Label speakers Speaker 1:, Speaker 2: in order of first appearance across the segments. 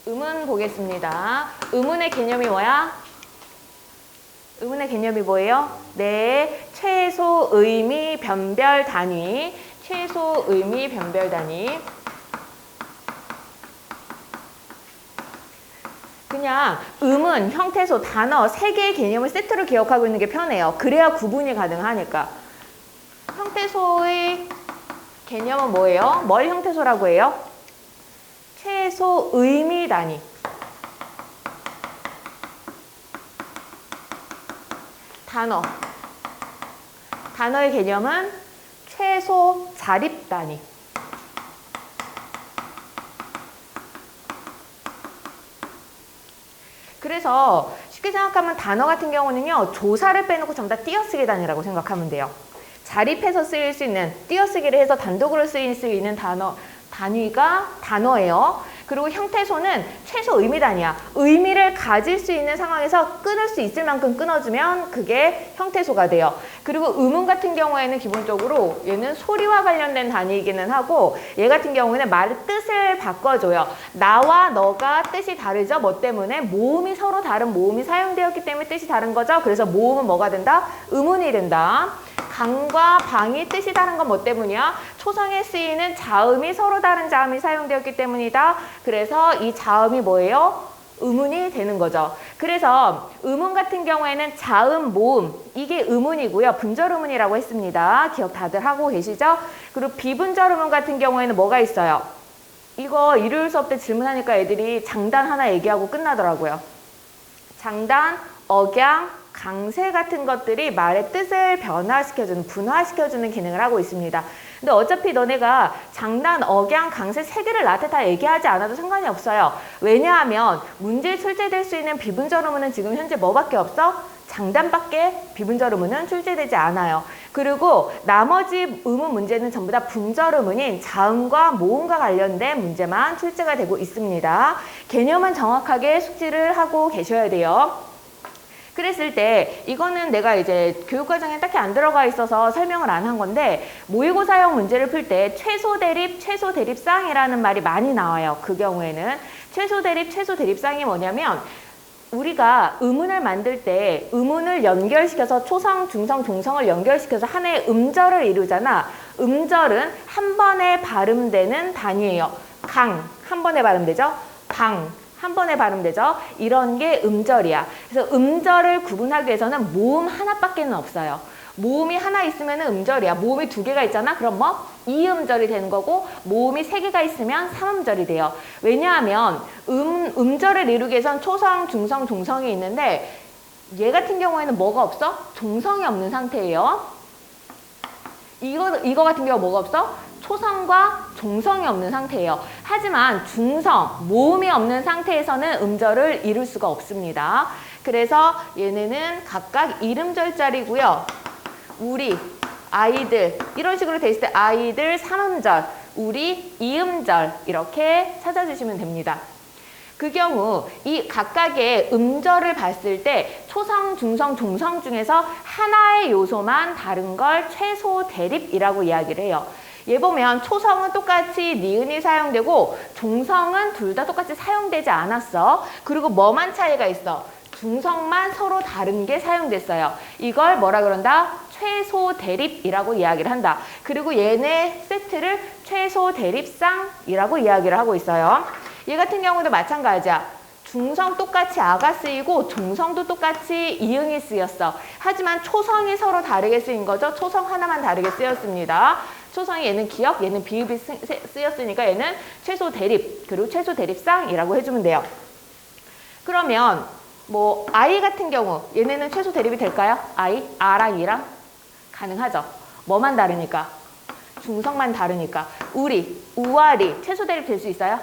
Speaker 1: 의문 보겠습니다. 의문의 개념이 뭐야? 의문의 개념이 뭐예요? 네, 최소 의미 변별 단위. 최소 의미 변별 단위. 그냥 의문, 형태소, 단어 3개의 개념을 세트로 기억하고 있는 게 편해요. 그래야 구분이 가능하니까. 형태소의 개념은 뭐예요? 뭘 형태소라고 해요? 최소 의미 단위. 단어. 단어의 개념은 최소 자립 단위. 그래서 쉽게 생각하면 단어 같은 경우는요, 조사를 빼놓고 전부 다 띄어쓰기 단위라고 생각하면 돼요. 자립해서 쓰일 수 있는, 띄어쓰기를 해서 단독으로 쓰일 수 있는 단위가 단어예요. 그리고 형태소는 최소 의미 단위야. 의미를 가질 수 있는 상황에서 끊을 수 있을 만큼 끊어주면 그게 형태소가 돼요. 그리고 의문 같은 경우에는 기본적으로 얘는 소리와 관련된 단위이기는 하고, 얘 같은 경우에는 말의 뜻을 바꿔줘요. 나와 너가 뜻이 다르죠? 뭐 때문에? 모음이 서로 다른 모음이 사용되었기 때문에 뜻이 다른 거죠? 그래서 모음은 뭐가 된다? 의문이 된다. 강과 방이 뜻이 다른 건 뭐 때문이야? 초성에 쓰이는 자음이 서로 다른 자음이 사용되었기 때문이다. 그래서 이 자음이 뭐예요? 의문이 되는 거죠. 그래서 의문 같은 경우에는 자음, 모음 이게 의문이고요. 분절 의문이라고 했습니다. 기억 다들 하고 계시죠? 그리고 비분절 의문 같은 경우에는 뭐가 있어요? 이거 일요일 수업 때 질문하니까 애들이 장단 하나 얘기하고 끝나더라고요. 장단, 억양, 강세 같은 것들이 말의 뜻을 변화시켜주는, 분화시켜주는 기능을 하고 있습니다. 근데 어차피 너네가 장단, 억양, 강세 3개를 나한테 다 얘기하지 않아도 상관이 없어요. 왜냐하면 문제에 출제될 수 있는 비분절 의문은 지금 현재 뭐밖에 없어? 장단밖에 비분절 의문은 출제되지 않아요. 그리고 나머지 의문 문제는 전부 다 분절 의문인 자음과 모음과 관련된 문제만 출제가 되고 있습니다. 개념은 정확하게 숙지를 하고 계셔야 돼요. 그랬을 때 이거는 내가 이제 교육과정에 딱히 안 들어가 있어서 설명을 안 한 건데, 모의고사형 문제를 풀 때 최소 대립, 최소 대립상이라는 말이 많이 나와요. 그 경우에는 최소 대립, 최소 대립상이 뭐냐면, 우리가 의문을 만들 때 의문을 연결시켜서 초성, 중성, 동성을 연결시켜서 하나의 음절을 이루잖아. 음절은 한 번에 발음되는 단위예요. 강, 한 번에 발음되죠? 방, 한 번에 발음되죠? 이런 게 음절이야. 그래서 음절을 구분하기 위해서는 모음 하나밖에는 없어요. 모음이 하나 있으면 음절이야. 모음이 2개가 있잖아? 그럼 뭐? 2음절이 되는 거고, 모음이 3개가 있으면 3음절이 돼요. 왜냐하면 음절을 이루기 위해선 초성, 중성, 동성이 있는데, 얘 같은 경우에는 뭐가 없어? 동성이 없는 상태예요. 이거 같은 경우 뭐가 없어? 초성과 종성이 없는 상태예요. 하지만 중성, 모음이 없는 상태에서는 음절을 이룰 수가 없습니다. 그래서 얘네는 각각 1음절짜리고요. 우리, 아이들 이런 식으로 돼 있을 때 아이들 3음절, 우리 2음절 이렇게 찾아주시면 됩니다. 그 경우 이 각각의 음절을 봤을 때 초성, 중성, 동성 중에서 하나의 요소만 다른 걸 최소 대립이라고 이야기를 해요. 얘 보면 초성은 똑같이 니은이 사용되고 종성은 둘 다 똑같이 사용되지 않았어. 그리고 뭐만 차이가 있어? 중성만 서로 다른 게 사용됐어요. 이걸 뭐라 그런다? 최소 대립이라고 이야기를 한다. 그리고 얘네 세트를 최소 대립상이라고 이야기를 하고 있어요. 얘 같은 경우도 마찬가지야. 중성 똑같이 아가 쓰이고 종성도 똑같이 이응이 쓰였어. 하지만 초성이 서로 다르게 쓰인 거죠. 초성 하나만 다르게 쓰였습니다. 초성이 얘는 기역, 얘는 비읍이 쓰였으니까 얘는 최소 대립, 그리고 최소 대립상이라고 해주면 돼요. 그러면 뭐 아이 같은 경우 얘네는 최소 대립이 될까요? 아이, 아랑 이랑 가능하죠. 뭐만 다르니까? 중성만 다르니까. 우리, 우아리 최소 대립 될 수 있어요?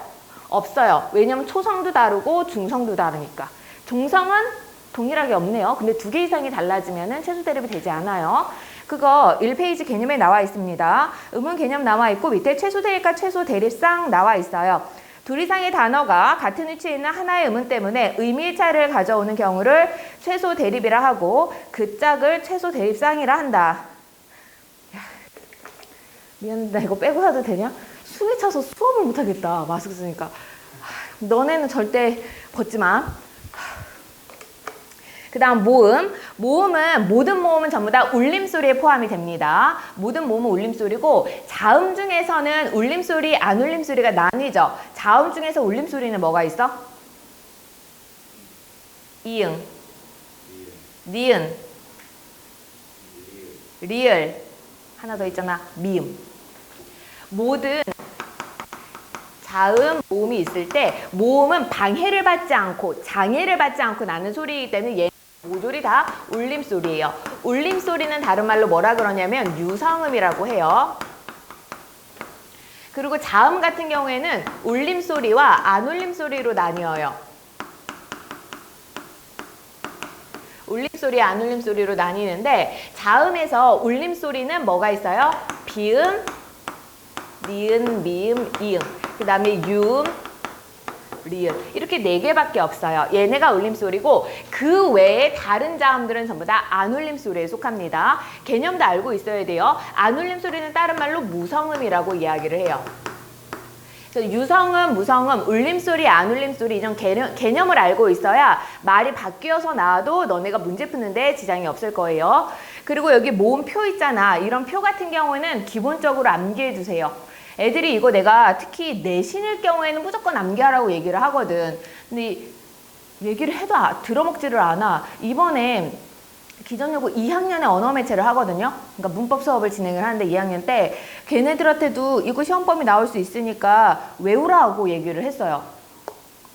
Speaker 1: 없어요. 왜냐면 초성도 다르고 중성도 다르니까. 종성은 동일하게 없네요. 근데 2개 이상이 달라지면 최소 대립이 되지 않아요. 그거 1페이지 개념에 나와 있습니다. 의문 개념 나와 있고 밑에 최소 대립과 최소 대립상 나와 있어요. 둘 이상의 단어가 같은 위치에 있는 하나의 의문 때문에 의미 차이를 가져오는 경우를 최소 대립이라 하고 그 짝을 최소 대립상이라 한다. 야, 미안해, 나 이거 빼고 사도 되냐? 숨이 차서 수업을 못하겠다. 마스크 쓰니까. 너네는 절대 벗지 마. 그 다음 모음. 모든 모음은 전부 다 울림소리에 포함이 됩니다. 모든 모음은 울림소리고 자음 중에서는 울림소리, 안 울림소리가 나뉘죠. 자음 중에서 울림소리는 뭐가 있어? 이응, 니은, 리을, 하나 더 있잖아. 미음. 모든 자음, 모음이 있을 때 모음은 방해를 받지 않고 장애를 받지 않고 나는 소리이기 때문에 얘 모조리 다 울림소리예요. 울림소리는 다른 말로 뭐라 그러냐면 유성음이라고 해요. 그리고 자음 같은 경우에는 울림소리와 안 울림소리로 나뉘어요. 울림소리, 안 울림소리로 나뉘는데 자음에서 울림소리는 뭐가 있어요? 비음, 니은, 미음, 이응. 그 다음에 유음, 리을. 이렇게 4개밖에 없어요. 얘네가 울림소리고 그 외에 다른 자음들은 전부 다 안 울림소리에 속합니다. 개념도 알고 있어야 돼요. 안 울림소리는 다른 말로 무성음이라고 이야기를 해요. 그래서 유성음, 무성음, 울림소리, 안 울림소리 이런 개념을 알고 있어야 말이 바뀌어서 나와도 너네가 문제 푸는데 지장이 없을 거예요. 그리고 여기 모음표 있잖아. 이런 표 같은 경우는 기본적으로 암기해 두세요. 애들이 이거 내가 특히 내신일 경우에는 무조건 암기하라고 얘기를 하거든. 근데 얘기를 해도 들어먹지를 않아. 이번에 기존여고 2학년에 언어 매체를 하거든요. 그러니까 문법 수업을 진행을 하는데 2학년 때 걔네들한테도 이거 시험범위 나올 수 있으니까 외우라고 얘기를 했어요.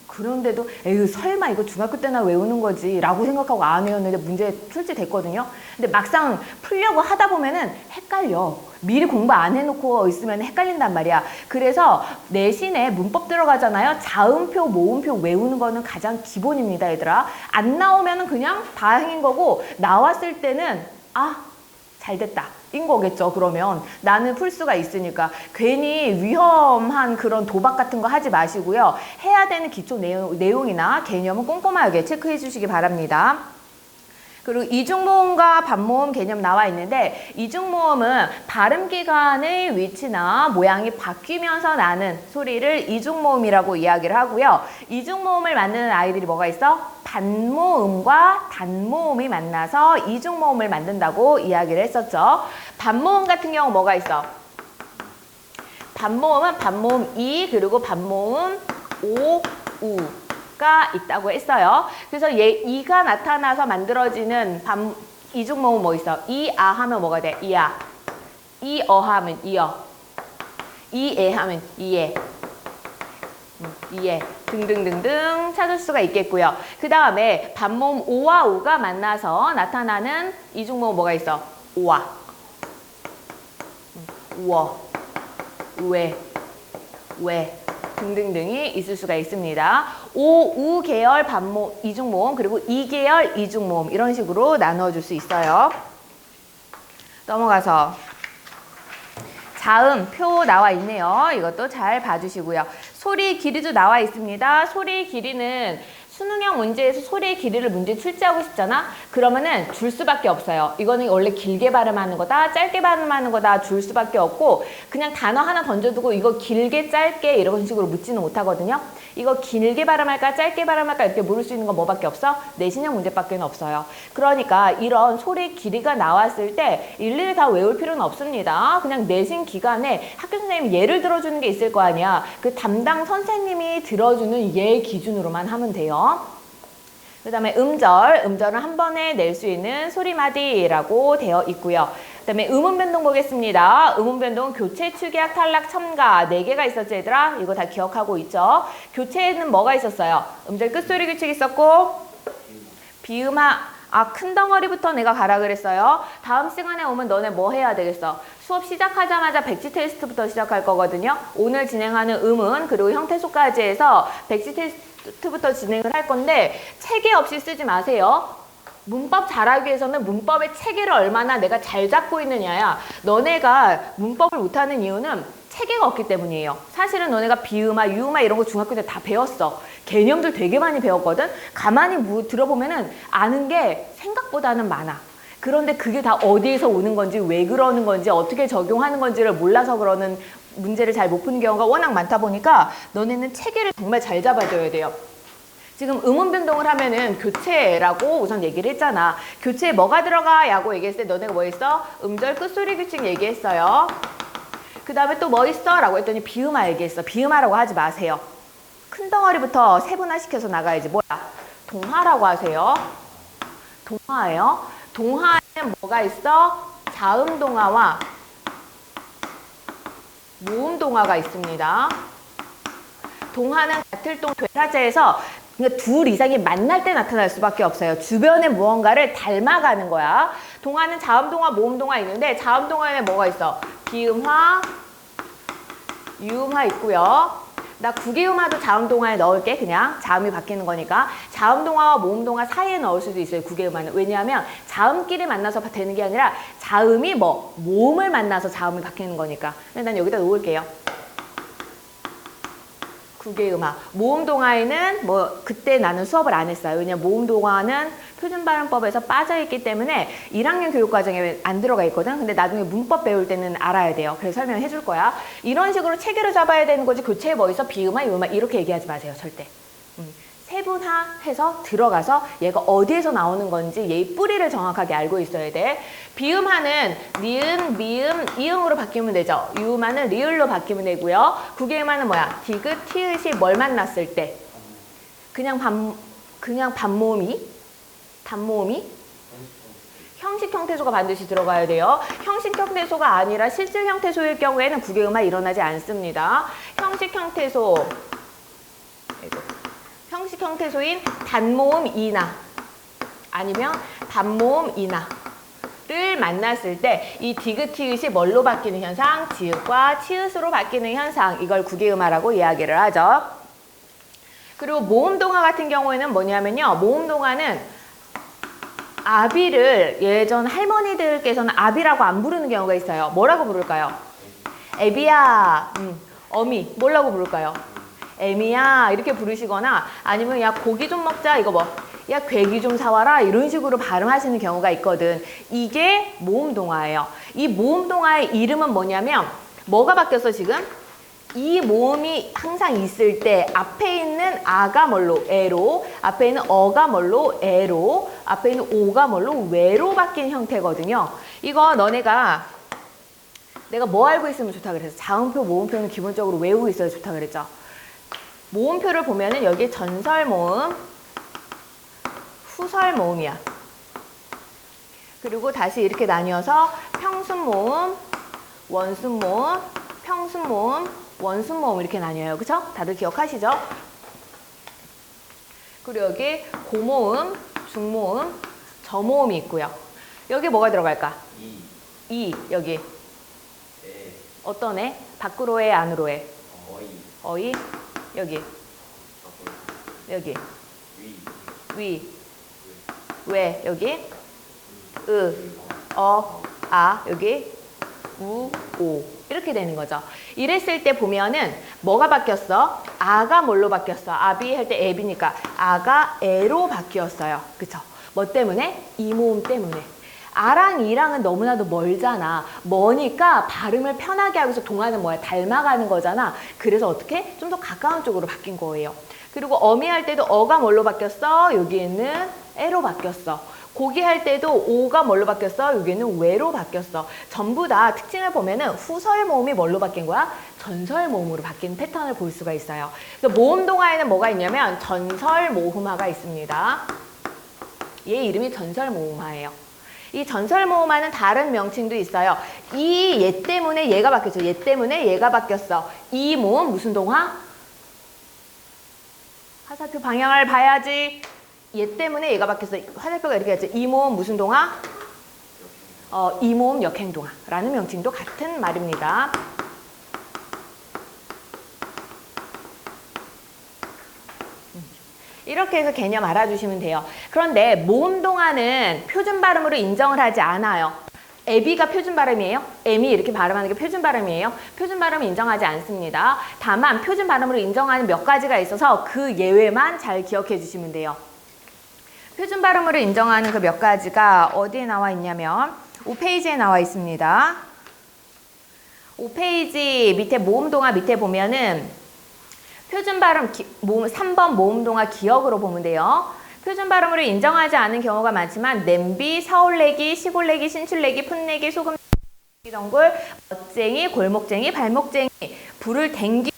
Speaker 1: 그런데도 에휴 설마 이거 중학교 때나 외우는 거지 라고 생각하고 안 외웠는데 문제 출제됐거든요. 근데 막상 풀려고 하다 보면은 헷갈려. 미리 공부 안 해놓고 있으면 헷갈린단 말이야. 그래서 내신에 문법 들어가잖아요. 자음표, 모음표 외우는 거는 가장 기본입니다, 얘들아. 안 나오면은 그냥 다행인 거고 나왔을 때는 잘 됐다 인 거겠죠. 그러면 나는 풀 수가 있으니까 괜히 위험한 그런 도박 같은 거 하지 마시고요. 해야 되는 기초 내용이나 개념은 꼼꼼하게 체크해 주시기 바랍니다. 그리고 이중모음과 반모음 개념 나와 있는데 이중모음은 발음기관의 위치나 모양이 바뀌면서 나는 소리를 이중모음이라고 이야기를 하고요. 이중모음을 만드는 아이들이 뭐가 있어? 반모음과 단모음이 만나서 이중모음을 만든다고 이야기를 했었죠. 반모음 같은 경우 뭐가 있어? 반모음은 반모음 이 그리고 반모음 오, 우. 가 있다고 했어요. 그래서 이가 나타나서 만들어지는 이중모음 뭐 있어? 이아 하면 뭐가 돼? 이아. 이어 하면 이어. 이에 하면 이에. 이에. 등등등등 찾을 수가 있겠고요. 그 다음에 반모음 오와 우가 만나서 나타나는 이중모음 뭐가 있어? 오와. 우어. 우에. 왜. 등등등이 있을 수가 있습니다. 오, 우 계열 이중모음 그리고 이 계열 이중모음 이런 식으로 나누어줄 수 있어요. 넘어가서 자음 표 나와 있네요. 이것도 잘 봐주시고요. 소리 길이도 나와 있습니다. 소리 길이는 수능형 문제에서 소리의 길이를 문제 출제하고 싶잖아? 그러면은 줄 수밖에 없어요. 이거는 원래 길게 발음하는 거다, 짧게 발음하는 거다 줄 수밖에 없고 그냥 단어 하나 던져두고 이거 길게, 짧게 이런 식으로 묻지는 못하거든요. 이거 길게 발음할까, 짧게 발음할까 이렇게 물을 수 있는 건 뭐밖에 없어? 내신형 문제밖에 없어요. 그러니까 이런 소리 길이가 나왔을 때 일일이 다 외울 필요는 없습니다. 그냥 내신 기간에 학교 선생님이 예를 들어주는 게 있을 거 아니야. 그 담당 선생님이 들어주는 예 기준으로만 하면 돼요. 그 다음에 음절은 한 번에 낼 수 있는 소리마디라고 되어 있고요. 그 다음에 음운변동 보겠습니다. 음운변동 교체, 축약, 탈락, 첨가 4개가 있었죠, 얘들아? 이거 다 기억하고 있죠? 교체에는 뭐가 있었어요? 음절 끝소리 규칙 있었고 큰 덩어리부터 내가 가라 그랬어요. 다음 시간에 오면 너네 뭐 해야 되겠어? 수업 시작하자마자 백지 테스트부터 시작할 거거든요. 오늘 진행하는 음은 그리고 형태소까지 해서 백지 테스트부터 진행을 할 건데 체계 없이 쓰지 마세요. 문법 잘하기 위해서는 문법의 체계를 얼마나 내가 잘 잡고 있느냐야. 너네가 문법을 못하는 이유는 체계가 없기 때문이에요. 사실은 너네가 비음아, 유음아 이런 거 중학교 때 다 배웠어. 개념들 되게 많이 배웠거든. 가만히 들어보면은 아는 게 생각보다는 많아. 그런데 그게 다 어디에서 오는 건지, 왜 그러는 건지, 어떻게 적용하는 건지를 몰라서 그러는 문제를 잘 못 푸는 경우가 워낙 많다 보니까 너네는 체계를 정말 잘 잡아줘야 돼요. 지금 음운 변동을 하면은 교체라고 우선 얘기를 했잖아. 교체에 뭐가 들어가? 라고 얘기했을 때 너네가 뭐 했어? 음절 끝소리 규칙 얘기했어요. 그 다음에 또 뭐 있어? 라고 했더니 비음화 얘기했어. 비음화라고 하지 마세요. 큰 덩어리부터 세분화시켜서 나가야지. 뭐야? 동화라고 하세요. 동화예요. 동화에는 뭐가 있어? 자음 동화와 모음 동화가 있습니다. 동화는 같을 동 되사자에서 둘 이상이 만날 때 나타날 수밖에 없어요. 주변의 무언가를 닮아가는 거야. 동화는 자음 동화, 모음 동화 있는데 자음 동화에는 뭐가 있어? 비음화, 유음화 있고요. 나 구개음화도 자음 동화에 넣을게. 그냥 자음이 바뀌는 거니까. 자음 동화와 모음 동화 사이에 넣을 수도 있어요. 구개음화는. 왜냐하면 자음끼리 만나서 되는 게 아니라 자음이 모음을 만나서 자음이 바뀌는 거니까. 근데 난 여기다 놓을게요. 구개음화. 모음 동화에는 그때 나는 수업을 안 했어요. 왜냐면 모음 동화는 표준발음법에서 빠져있기 때문에 1학년 교육과정에 안 들어가 있거든. 근데 나중에 문법 배울 때는 알아야 돼요. 그래서 설명해 줄 거야. 이런 식으로 체계를 잡아야 되는 거지. 교체에 뭐 있어? 비음화, 유음화 이렇게 얘기하지 마세요. 절대. 세분화해서 들어가서 얘가 어디에서 나오는 건지 얘의 뿌리를 정확하게 알고 있어야 돼. 비음화는 니은, 미음, 이음으로 바뀌면 되죠. 유음화는 리을로 바뀌면 되고요. 구개음화는 뭐야? 디귿, 티읕이 뭘 만났을 때? 그냥 반모음이? 단모음이? 형식 형태소가 반드시 들어가야 돼요. 형식 형태소가 아니라 실질 형태소일 경우에는 구개음화 일어나지 않습니다. 형식 형태소. 형식 형태소인 단모음 이나 아니면 반모음 이나를 만났을 때 이 디귿 티읕이 뭘로 바뀌는 현상? 지읒과 치읒으로 바뀌는 현상. 이걸 구개음화라고 이야기를 하죠. 그리고 모음 동화 같은 경우에는 뭐냐면요. 모음 동화는 아비를 예전 할머니들께서는 아비라고 안 부르는 경우가 있어요. 뭐라고 부를까요? 애비야. 어미. 뭐라고 부를까요? 애미야 이렇게 부르시거나 아니면 야 고기 좀 먹자 이거 야 괴기 좀 사와라 이런 식으로 발음하시는 경우가 있거든. 이게 모음 동화예요. 이 모음 동화의 이름은 뭐냐면 뭐가 바뀌었어 지금? 이 모음이 항상 있을 때 앞에 있는 아가 뭘로? 에로, 앞에 있는 어가 뭘로? 에로, 앞에 있는 오가 뭘로? 외로 바뀐 형태거든요. 이거 너네가 내가 뭐 알고 있으면 좋다 그랬어? 자음표, 모음표는 기본적으로 외우고 있어야 좋다 그랬죠. 모음표를 보면은 여기 전설 모음, 후설 모음이야. 그리고 다시 이렇게 나뉘어서 평순 모음, 원순 모음, 평순 모음, 원순 모음 이렇게 나뉘어요. 그쵸? 다들 기억하시죠? 그리고 여기 고모음, 중모음, 저모음이 있고요. 여기 뭐가 들어갈까? 이 여기. 어떤 애? 밖으로 해, 안으로 해? 어이. 여기. 위. 왜? 여기. 여기. 오. 이렇게 되는 거죠. 이랬을 때 보면은 뭐가 바뀌었어? 아가 뭘로 바뀌었어? 아비 할 때 애비니까 아가 애로 바뀌었어요. 그쵸? 뭐 때문에? 이 모음 때문에. 아랑 이랑은 너무나도 멀잖아. 머니까 발음을 편하게 하기 위해서 동화는 뭐야? 닮아가는 거잖아. 그래서 어떻게? 좀 더 가까운 쪽으로 바뀐 거예요. 그리고 어미 할 때도 어가 뭘로 바뀌었어? 여기에는 애로 바뀌었어. 고기 할 때도 오가 뭘로 바뀌었어? 여기는 외로 바뀌었어. 전부 다 특징을 보면은 후설 모음이 뭘로 바뀐 거야? 전설 모음으로 바뀐 패턴을 볼 수가 있어요. 그래서 모음 동화에는 뭐가 있냐면 전설 모음화가 있습니다. 얘 이름이 전설 모음화예요. 이 전설 모음화는 다른 명칭도 있어요. 이 얘 때문에 얘가 바뀌었죠. 얘 때문에 얘가 바뀌었어. 이 모음 무슨 동화? 화살표 방향을 봐야지. 얘 때문에 얘가 바뀌었어. 화살표가 이렇게 했지. 이 모음 무슨 동화? 이 모음 역행동화라는 명칭도 같은 말입니다. 이렇게 해서 개념 알아주시면 돼요. 그런데 모음 동화는 표준 발음으로 인정을 하지 않아요. 애비가 표준 발음이에요? 애미 이렇게 발음하는 게 표준 발음이에요? 표준 발음을 인정하지 않습니다. 다만 표준 발음으로 인정하는 몇 가지가 있어서 그 예외만 잘 기억해 주시면 돼요. 표준 발음으로 인정하는 그 몇 가지가 어디에 나와 있냐면 5페이지에 나와 있습니다. 5페이지 밑에 모음동화 밑에 보면은 표준 발음 3번 모음동화 기억으로 보면 돼요. 표준 발음으로 인정하지 않은 경우가 많지만 냄비, 서울내기, 시골내기, 신출내기, 풋내기, 소금 덩굴, 멋쟁이, 골목쟁이, 발목쟁이, 불을 댕기,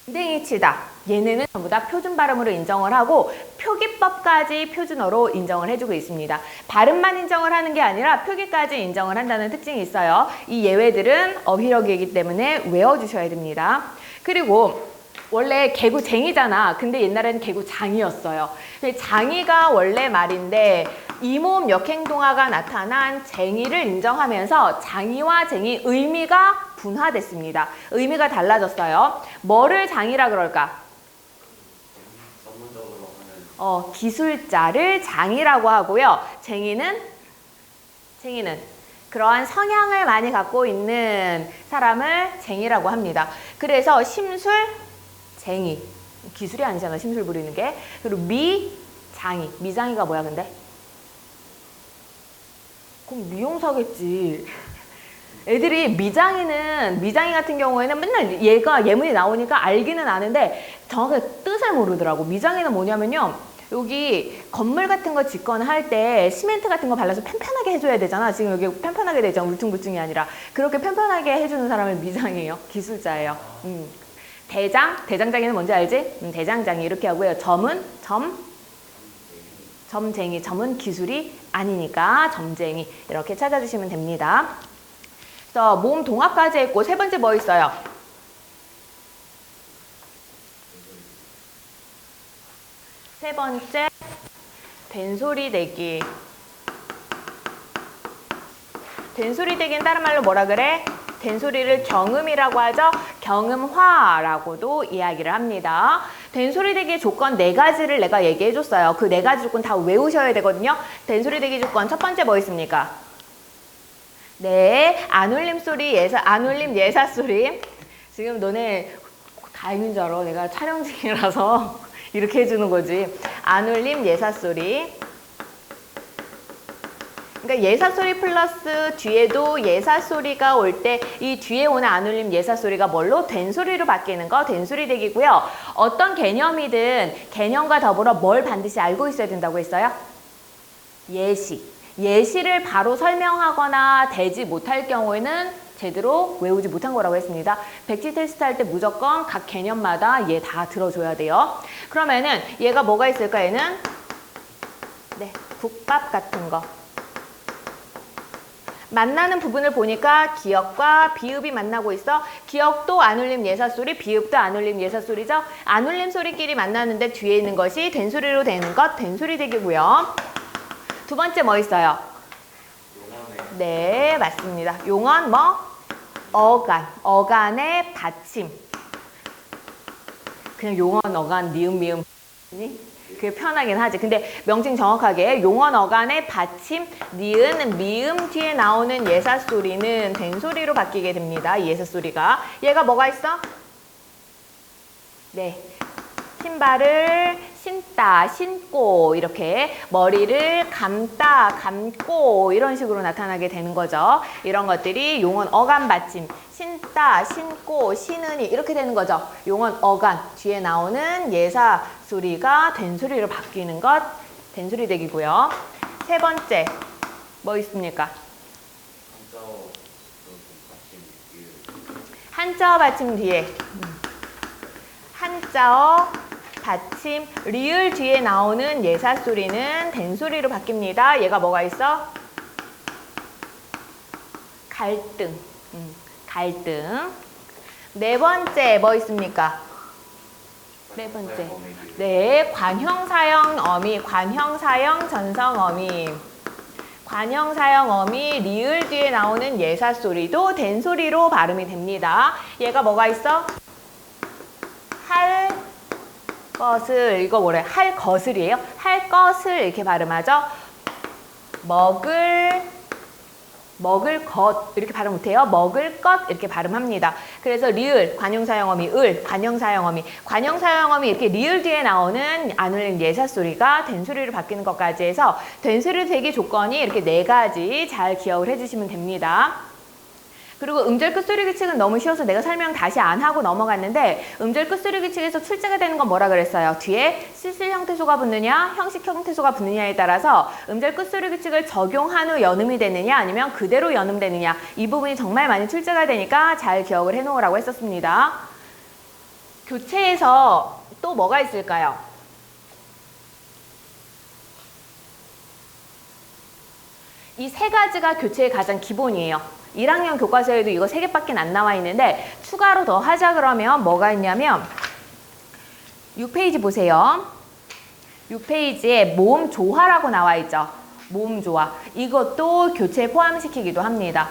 Speaker 1: 댕댕이 치다. 얘네는 전부 다 표준 발음으로 인정을 하고 표기법까지 표준어로 인정을 해주고 있습니다. 발음만 인정을 하는 게 아니라 표기까지 인정을 한다는 특징이 있어요. 이 예외들은 어휘력이기 때문에 외워주셔야 됩니다. 그리고 원래 개구쟁이잖아. 근데 옛날에는 개구장이였어요. 장이가 원래 말인데 이모음 역행동화가 나타난 쟁이를 인정하면서 장이와 쟁이 의미가 분화됐습니다. 의미가 달라졌어요. 뭐를 장이라 그럴까? 기술자를 장이라고 하고요. 쟁이는 그러한 성향을 많이 갖고 있는 사람을 쟁이라고 합니다. 그래서 심술, 쟁이. 기술이 아니잖아, 심술 부리는 게. 그리고 미장이. 미장이가 뭐야, 근데? 그럼 미용사겠지. 애들이 미장이 같은 경우에는 맨날 얘가 예문이 나오니까 알기는 아는데 정확하게 뜻을 모르더라고. 미장이는 뭐냐면요. 여기 건물 같은 거 짓거나 할 때 시멘트 같은 거 발라서 편편하게 해줘야 되잖아. 지금 여기 편편하게 되죠. 울퉁불퉁이 아니라. 그렇게 편편하게 해주는 사람을 미장이에요. 기술자예요. 대장장이는 뭔지 알지? 대장장이 이렇게 하고요. 점쟁이. 점은 기술이 아니니까 점쟁이. 이렇게 찾아주시면 됩니다. 그래서 모음 동화까지 했고 세 번째 뭐 있어요? 세 번째 된소리 대기. 된소리 대기는 다른 말로 뭐라 그래? 된소리를 경음이라고 하죠. 경음화라고도 이야기를 합니다. 된소리 대기의 조건 4가지를 내가 얘기해 줬어요. 그 4가지 조건 다 외우셔야 되거든요. 된소리 대기 조건 첫 번째 뭐 있습니까? 네, 안 울림 소리, 안 울림 예사 소리. 지금 너네 가임인 줄 알아. 내가 촬영 중이라서 이렇게 해주는 거지. 안 울림 예사 소리. 그러니까 예사 소리 플러스 뒤에도 예사 소리가 올 때 이 뒤에 오는 안 울림 예사 소리가 뭘로? 된 소리로 바뀌는 거 된소리 대기고요. 어떤 개념이든 개념과 더불어 뭘 반드시 알고 있어야 된다고 했어요? 예시를 바로 설명하거나 되지 못할 경우에는 제대로 외우지 못한 거라고 했습니다. 백지 테스트 할 때 무조건 각 개념마다 얘 다 들어줘야 돼요. 그러면은 얘가 뭐가 있을까? 얘는 네, 국밥 같은 거. 만나는 부분을 보니까 기역과 비읍이 만나고 있어. 기역도 안 울림 예사소리, 비읍도 안 울림 예사소리죠. 안 울림 소리끼리 만나는데 뒤에 있는 것이 된소리로 되는 것, 된소리 대기고요. 두 번째 뭐 있어요? 네, 맞습니다. 용언 뭐? 어간의 받침. 그냥 용언, 어간, 니은, 미음. 그게 편하긴 하지. 근데 명칭 정확하게 용언, 어간의 받침, 니은, 미음 뒤에 나오는 예사소리는 된소리로 바뀌게 됩니다. 이 예사소리가. 얘가 뭐가 있어? 네. 신발을 신다, 신고 이렇게 머리를 감다, 감고 이런 식으로 나타나게 되는 거죠. 이런 것들이 용언, 어간 받침. 신다, 신고, 신으니 이렇게 되는 거죠. 용언, 어간 뒤에 나오는 예사 소리가 된소리로 바뀌는 것, 된소리 대기고요. 세 번째 뭐 있습니까? 한자어 받침 뒤에 한자어 받침, 리을 뒤에 나오는 예사 소리는 된소리로 바뀝니다. 얘가 뭐가 있어? 갈등. 갈등. 네 번째 뭐 있습니까? 네 번째. 네, 관형사형 어미, 관형사형 전성 어미. 관형사형 어미, 리을 뒤에 나오는 예사 소리도 된소리로 발음이 됩니다. 얘가 뭐가 있어? 할 것을, 이거 뭐래? 할 것을이에요? 할 것을 이렇게 발음하죠? 먹을 것 이렇게 발음 못해요. 먹을 것 이렇게 발음합니다. 그래서 리을, 관형사형어미, 을, 관형사형어미. 관형사형어미 이렇게 리을 뒤에 나오는 안 울린 예사소리가 된소리로 바뀌는 것까지 해서 된소리 되기 조건이 이렇게 4가지 잘 기억을 해주시면 됩니다. 그리고 음절 끝소리 규칙은 너무 쉬워서 내가 설명 다시 안 하고 넘어갔는데 음절 끝소리 규칙에서 출제가 되는 건 뭐라 그랬어요? 뒤에 실실 형태소가 붙느냐 형식 형태소가 붙느냐에 따라서 음절 끝소리 규칙을 적용한 후 연음이 되느냐 아니면 그대로 연음되느냐 이 부분이 정말 많이 출제가 되니까 잘 기억을 해놓으라고 했었습니다. 교체에서 또 뭐가 있을까요? 이 세 가지가 교체의 가장 기본이에요. 1학년 교과서에도 이거 3개밖에 안 나와 있는데 추가로 더 하자 그러면 뭐가 있냐면 6페이지 보세요. 6페이지에 모음 조화라고 나와 있죠. 모음 조화. 이것도 교체에 포함시키기도 합니다.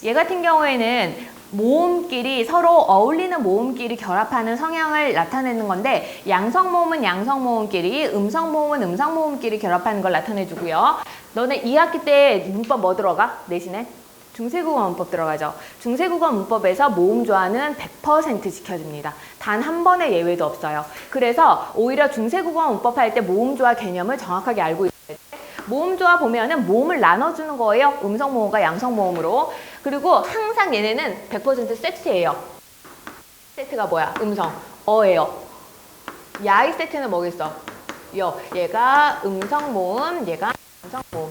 Speaker 1: 얘 같은 경우에는 모음끼리 서로 어울리는 모음끼리 결합하는 성향을 나타내는 건데 양성 모음은 양성 모음끼리, 음성 모음은 음성 모음끼리 결합하는 걸 나타내주고요. 너네 2학기 때 문법 뭐 들어가? 내신에? 중세국어 문법 들어가죠. 중세국어 문법에서 모음 조화는 100% 지켜집니다. 단 한 번의 예외도 없어요. 그래서 오히려 중세국어 문법 할 때 모음 조화 개념을 정확하게 알고 있어야 돼. 모음 조화 보면은 모음을 나눠주는 거예요. 음성 모음과 양성 모음으로. 그리고 항상 얘네는 100% 세트예요. 세트가 뭐야? 음성, 어예요. 야이 세트는 뭐겠어? 여. 얘가 음성 모음, 얘가 양성 모음.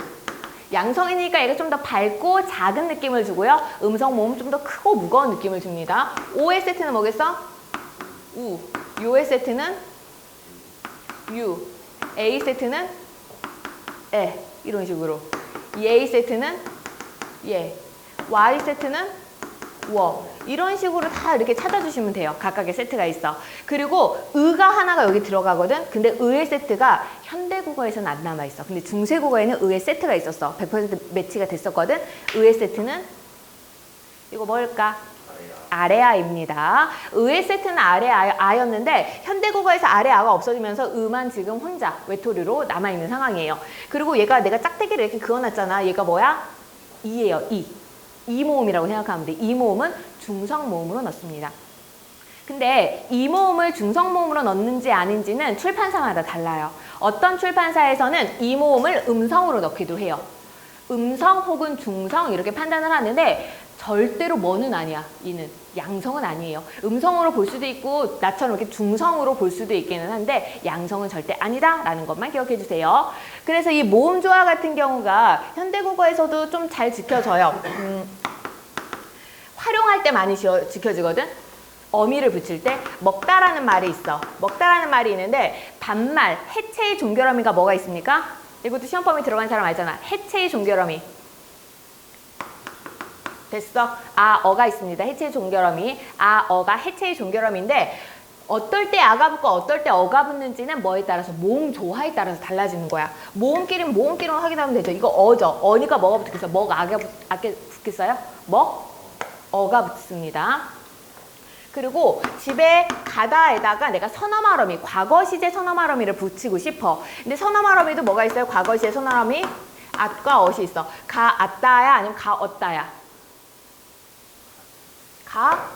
Speaker 1: 양성이니까 얘가 좀 더 밝고 작은 느낌을 주고요. 음성 모음 좀 더 크고 무거운 느낌을 줍니다. 오의 세트는 뭐겠어? 우. 요의 세트는 유. A 세트는 에. 이런 식으로. 예의 세트는 예. Y 세트는 워. 이런 식으로 다 이렇게 찾아주시면 돼요. 각각의 세트가 있어. 그리고 의가 하나가 여기 들어가거든. 근데 의의 세트가 현대국어에서는 안 남아있어. 근데 중세국어에는 의의 세트가 있었어. 100% 매치가 됐었거든. 의의 세트는 이거 뭘까? 아래아입니다. 의의 세트는 아래아였는데 현대국어에서 아래아가 없어지면서 의만 지금 혼자 외톨이로 남아있는 상황이에요. 그리고 얘가 내가 짝대기를 이렇게 그어놨잖아. 얘가 뭐야? 이예요. 이. 이 모음이라고 생각하면 돼. 이 모음은 중성 모음으로 넣습니다. 근데 이 모음을 중성 모음으로 넣는지 아닌지는 출판사마다 달라요. 어떤 출판사에서는 이 모음을 음성으로 넣기도 해요. 음성 혹은 중성 이렇게 판단을 하는데 절대로 뭐는 아니야. 이는 양성은 아니에요. 음성으로 볼 수도 있고 나처럼 이렇게 중성으로 볼 수도 있기는 한데 양성은 절대 아니다라는 것만 기억해 주세요. 그래서 이 모음 조화 같은 경우가 현대국어에서도 좀 잘 지켜져요. 활용할 때 많이 지켜지거든. 어미를 붙일 때 먹다라는 말이 있어. 먹다라는 말이 있는데 반말, 해체의 종결어미가 뭐가 있습니까? 이것도 시험 범위 들어간 사람 알잖아. 해체의 종결어미. 됐어? 아, 어가 있습니다. 해체의 종결어미. 아, 어가 해체의 종결어미인데 어떨 때 아가 붙고 어떨 때 어가 붙는지는 뭐에 따라서 모음 조화에 따라서 달라지는 거야. 모음끼리는 모음끼리만 확인하면 되죠. 이거 어죠. 어니까 뭐가 붙겠어? 뭐가 아가 붙겠어요? 뭐? 어가 붙습니다. 그리고 집에 가다에다가 내가 서너말어미, 과거 시제 서너말어미를 붙이고 싶어. 근데 서너말어미도 뭐가 있어요? 과거 시제 서너말어미 앗과 엇이 있어. 가 앗다야 아니면 가 엇다야? 가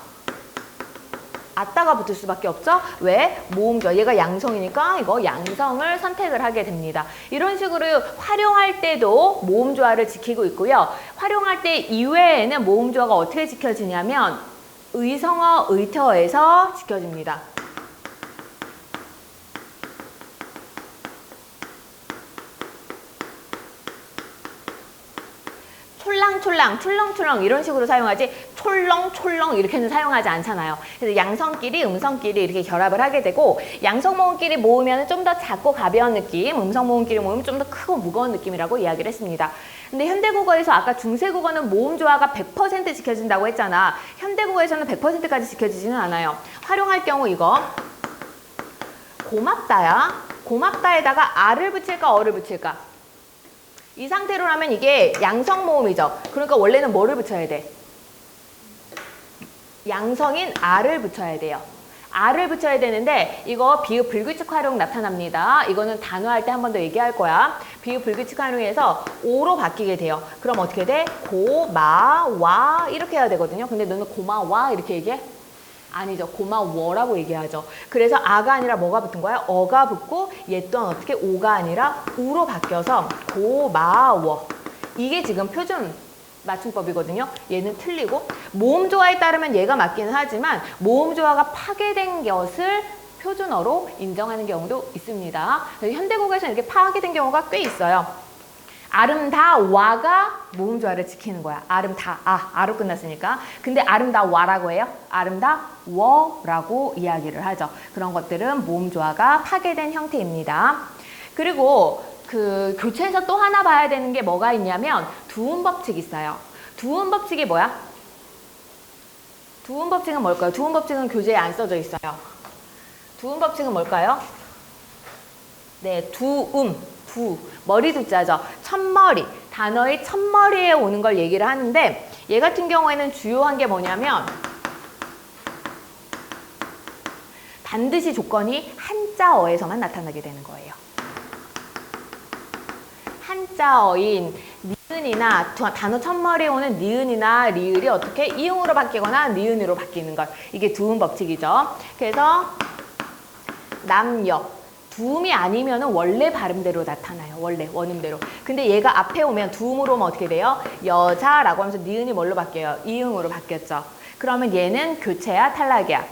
Speaker 1: 앗다가 붙을 수밖에 없죠? 왜? 모음조. 얘가 양성이니까 이거 양성을 선택을 하게 됩니다. 이런 식으로 활용할 때도 모음 조화를 지키고 있고요. 활용할 때 이외에는 모음 조화가 어떻게 지켜지냐면 의성어, 의태어에서 지켜집니다. 촐랑촐랑, 출렁출렁 이런 식으로 사용하지 촐렁촐렁 이렇게는 사용하지 않잖아요. 그래서 양성끼리, 음성끼리 이렇게 결합을 하게 되고 양성 모음끼리 모으면 좀 더 작고 가벼운 느낌, 음성 모음끼리 모으면 좀 더 크고 무거운 느낌이라고 이야기를 했습니다. 근데 현대국어에서 아까 중세국어는 모음 조화가 100% 지켜진다고 했잖아. 현대국어에서는 100%까지 지켜지지는 않아요. 활용할 경우 이거 고맙다야. 고맙다에다가 아를 붙일까 어를 붙일까? 이 상태로라면 이게 양성 모음이죠. 그러니까 원래는 뭐를 붙여야 돼? 양성인 아를 붙여야 돼요. 아를 붙여야 되는데 이거 비읍 불규칙 활용 나타납니다. 이거는 단어할 때 한 번 더 얘기할 거야. 비읍 불규칙 활용해서 오로 바뀌게 돼요. 그럼 어떻게 돼? 고마와 이렇게 해야 되거든요. 근데 너는 고마와 이렇게 얘기해? 아니죠. 고마워라고 얘기하죠. 그래서 아가 아니라 뭐가 붙은 거야? 어가 붙고 얘 또한 어떻게 오가 아니라 우로 바뀌어서 고마워. 이게 지금 표준 맞춤법이거든요. 얘는 틀리고 모음조화에 따르면 얘가 맞기는 하지만 모음조화가 파괴된 것을 표준어로 인정하는 경우도 있습니다. 현대국어에서는 이렇게 파괴된 경우가 꽤 있어요. 아름다와가 모음조화를 지키는 거야. 아로 끝났으니까. 근데 아름다와라고 해요. 아름다워라고 이야기를 하죠. 그런 것들은 모음조화가 파괴된 형태입니다. 그리고 그 교체에서 또 하나 봐야 되는 게 뭐가 있냐면 두음법칙이 있어요. 두음법칙이 뭐야? 두음법칙은 뭘까요? 두음법칙은 교재에 안 써져 있어요. 두음법칙은 뭘까요? 네, 머리 두자죠. 첫머리, 단어의 첫머리에 오는 걸 얘기를 하는데 얘 같은 경우에는 주요한 게 뭐냐면 반드시 조건이 한자어에서만 나타나게 되는 거예요. 한자어인 니은이나 단어 첫머리에 오는 니은이나 리을이 어떻게 이응으로 바뀌거나 니은으로 바뀌는 것. 이게 두음법칙이죠. 그래서 남여. 두음이 아니면 원래 발음대로 나타나요. 원래 원음대로. 근데 얘가 앞에 오면 두음으로 오면 어떻게 돼요? 여자라고 하면서 니은이 뭘로 바뀌어요? 이응으로 바뀌었죠. 그러면 얘는 교체야 탈락이야?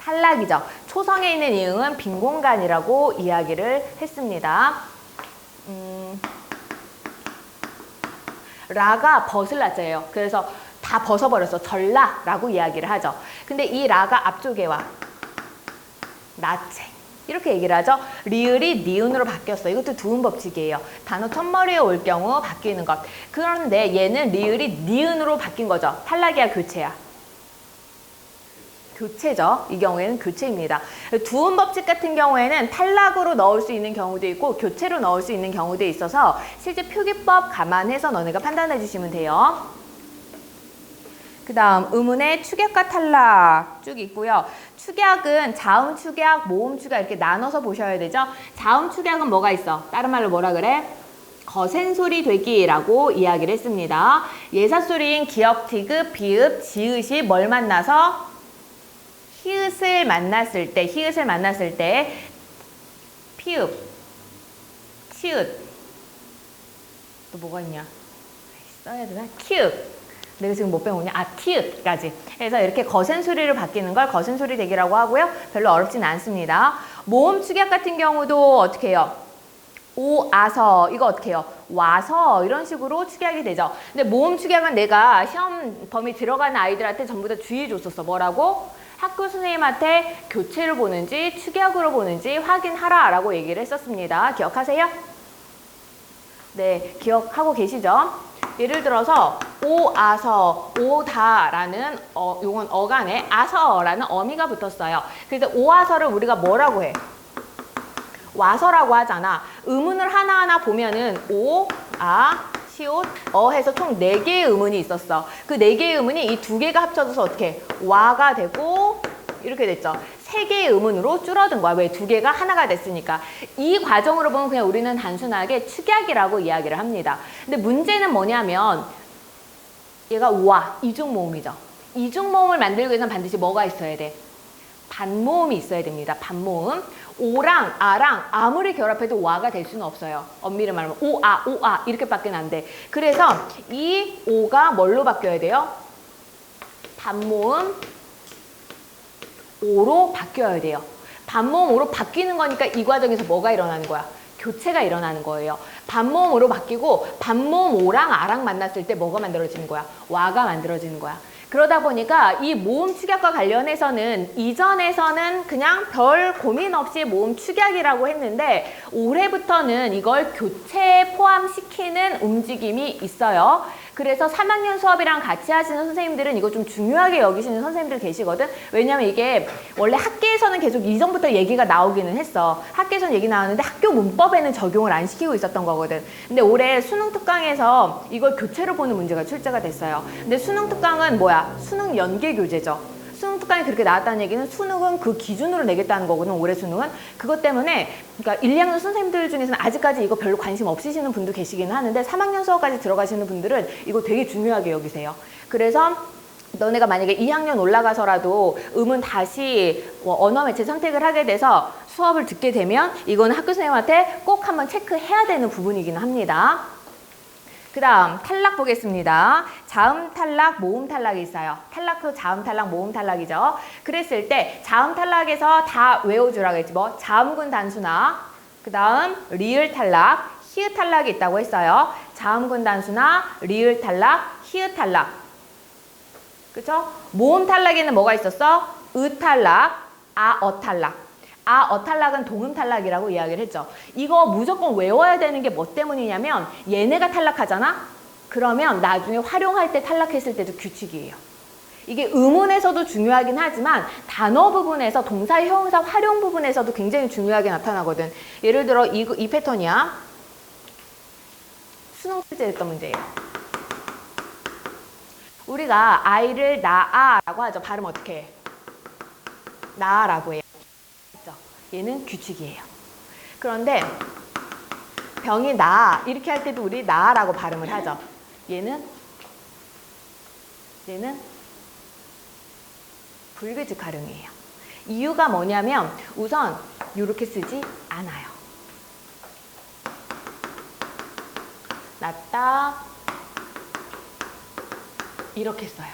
Speaker 1: 탈락이죠. 초성에 있는 이응은 빈 공간이라고 이야기를 했습니다. 라가 벗을 라자예요. 그래서 다 벗어버렸어. 전라라고 이야기를 하죠. 근데 이 라가 앞쪽에 와. 나체. 이렇게 얘기를 하죠. 리을이 니은으로 바뀌었어. 이것도 두음법칙이에요. 단어 첫머리에 올 경우 바뀌는 것. 그런데 얘는 리을이 니은으로 바뀐 거죠. 탈락이야, 교체야? 교체죠. 이 경우에는 교체입니다. 두음법칙 같은 경우에는 탈락으로 넣을 수 있는 경우도 있고 교체로 넣을 수 있는 경우도 있어서 실제 표기법 감안해서 너네가 판단해 주시면 돼요. 그 다음 음운의 축약과 탈락 쭉 있고요. 축약은 자음 축약, 모음 축약 이렇게 나눠서 보셔야 되죠. 자음 축약은 뭐가 있어? 다른 말로 뭐라 그래? 거센 소리 되기라고 이야기를 했습니다. 예사소리인 기역, 티귿, 비읍, 지읒이 뭘 만나서? 히읗을 만났을 때 피읍, 치읓 또 뭐가 있냐? 써야 되나? 키읔 내가 지금 못 배우냐? 티읕까지 해서 이렇게 거센 소리를 바뀌는 걸 거센 소리 대기라고 하고요. 별로 어렵진 않습니다. 모음 축약 같은 경우도 어떻게 해요? 오, 아서 이거 어떻게 해요? 와서 이런 식으로 축약이 되죠. 근데 모음 축약은 내가 시험 범위 들어가는 아이들한테 전부 다 주의해 줬었어. 뭐라고? 학교 선생님한테 교체를 보는지 축약으로 보는지 확인하라라고 얘기를 했었습니다. 기억하세요? 네, 기억하고 계시죠? 예를 들어서 오아서, 오다라는 요건 어간에 아서라는 어미가 붙었어요. 그래서 오아서를 우리가 뭐라고 해? 와서라고 하잖아. 음운을 하나하나 보면은 오, 아, 시옷, 어 해서 총 4개의 음운이 있었어. 그 4개의 음운이 이 2개가 합쳐져서 어떻게? 와가 되고 이렇게 됐죠. 3개의 음운으로 줄어든 거야. 왜? 2개가 하나가 됐으니까. 이 과정으로 보면 그냥 우리는 단순하게 축약이라고 이야기를 합니다. 근데 문제는 뭐냐면 얘가 와, 이중모음이죠. 이중모음을 만들기 위해서는 반드시 뭐가 있어야 돼? 반모음이 있어야 됩니다. 반모음. 오랑 아랑 아무리 결합해도 와가 될 수는 없어요. 엄밀히 말하면 오아 이렇게밖에 안 돼. 그래서 이 오가 뭘로 바뀌어야 돼요? 반모음 오로 바뀌어야 돼요. 반모음 오로 바뀌는 거니까 이 과정에서 뭐가 일어나는 거야? 교체가 일어나는 거예요. 반모음으로 바뀌고 반모음 오랑 아랑 만났을 때 뭐가 만들어지는 거야? 와가 만들어지는 거야. 그러다 보니까 이 모음 축약과 관련해서는 이전에서는 그냥 별 고민 없이 모음 축약이라고 했는데 올해부터는 이걸 교체에 포함시키는 움직임이 있어요. 그래서 3학년 수업이랑 같이 하시는 선생님들은 이거 좀 중요하게 여기시는 선생님들 계시거든. 왜냐면 이게 원래 학계에서는 계속 이전부터 얘기가 나오기는 했어. 학계에서는 얘기 나왔는데 학교 문법에는 적용을 안 시키고 있었던 거거든. 근데 올해 수능 특강에서 이걸 교체로 보는 문제가 출제가 됐어요. 근데 수능 특강은 뭐야? 수능 연계 교재죠. 수능 특강이 그렇게 나왔다는 얘기는 수능은 그 기준으로 내겠다는 거거든. 올해 수능은. 그것 때문에 그러니까 1, 2학년 선생님들 중에서는 아직까지 이거 별로 관심 없으시는 분도 계시기는 하는데 3학년 수업까지 들어가시는 분들은 이거 되게 중요하게 여기세요. 그래서 너네가 만약에 2학년 올라가서라도 음은 다시 언어 매체 선택을 하게 돼서 수업을 듣게 되면 이거는 학교 선생님한테 꼭 한번 체크해야 되는 부분이기는 합니다. 그 다음 탈락 보겠습니다. 자음 탈락, 모음 탈락이 있어요. 탈락도 자음 탈락, 모음 탈락이죠. 그랬을 때 자음 탈락에서 다 외워주라고 했지. 뭐 자음군 단수나 그 다음 리을 탈락, 히읗 탈락이 있다고 했어요. 자음군 단수나 리을 탈락, 히읗 탈락. 그쵸? 모음 탈락에는 뭐가 있었어? 의 탈락, 어 탈락. 어 탈락은 동음 탈락이라고 이야기를 했죠. 이거 무조건 외워야 되는 게 뭐 때문이냐면 얘네가 탈락하잖아? 그러면 나중에 활용할 때 탈락했을 때도 규칙이에요. 이게 의문에서도 중요하긴 하지만 단어 부분에서 동사, 형용사 활용 부분에서도 굉장히 중요하게 나타나거든. 예를 들어 이 패턴이야. 수능 출제 했던 문제예요. 우리가 아이를 낳아라고 하죠. 발음 어떻게 해? 낳아라고 해요. 얘는 규칙이에요. 그런데 병이 나 이렇게 할 때도 우리 나라고 발음을 하죠. 얘는 불규칙 활용이에요. 이유가 뭐냐면 우선 이렇게 쓰지 않아요. 낫다 이렇게 써요.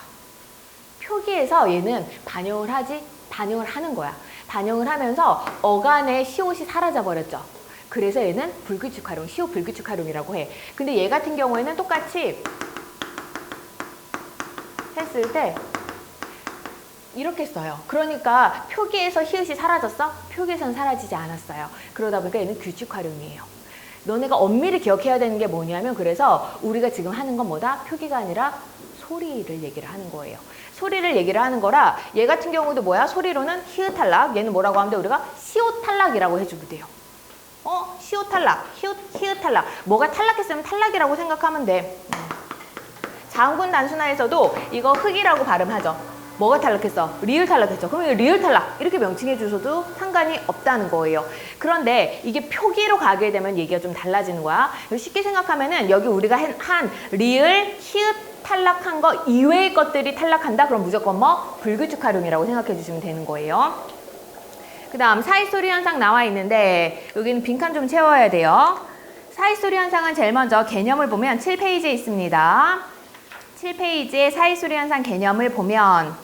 Speaker 1: 표기에서 얘는 반영을 하는 거야. 반영을 하면서 어간의 시옷이 사라져 버렸죠. 그래서 얘는 불규칙 활용, 시옷 불규칙 활용이라고 해. 근데 얘 같은 경우에는 똑같이 했을 때 이렇게 써요. 그러니까 표기에서 히읗이 사라졌어? 표기에서는 사라지지 않았어요. 그러다 보니까 얘는 규칙 활용이에요. 너네가 엄밀히 기억해야 되는 게 뭐냐면 그래서 우리가 지금 하는 건 뭐다? 표기가 아니라 소리를 얘기를 하는 거예요. 소리를 얘기를 하는 거라 얘 같은 경우도 뭐야? 소리로는 히읗 탈락, 얘는 뭐라고 하면 돼? 우리가 시옷 탈락이라고 해주면 돼요. 시옷 탈락, 히읗 탈락. 뭐가 탈락했으면 탈락이라고 생각하면 돼. 자음군 단순화에서도 이거 흑이라고 발음하죠. 뭐가 탈락했어? 리을 탈락했죠. 그러면 리을 탈락 이렇게 명칭해 주셔도 상관이 없다는 거예요. 그런데 이게 표기로 가게 되면 얘기가 좀 달라지는 거야. 쉽게 생각하면은 여기 우리가 한 리을, 히읗 탈락한 거 이외의 것들이 탈락한다? 그럼 무조건 뭐? 불규칙 활용이라고 생각해 주시면 되는 거예요. 그 다음 사이소리 현상 나와 있는데 여기는 빈칸 좀 채워야 돼요. 사이소리 현상은 제일 먼저 개념을 보면 7페이지에 있습니다. 7페이지에 사이소리 현상 개념을 보면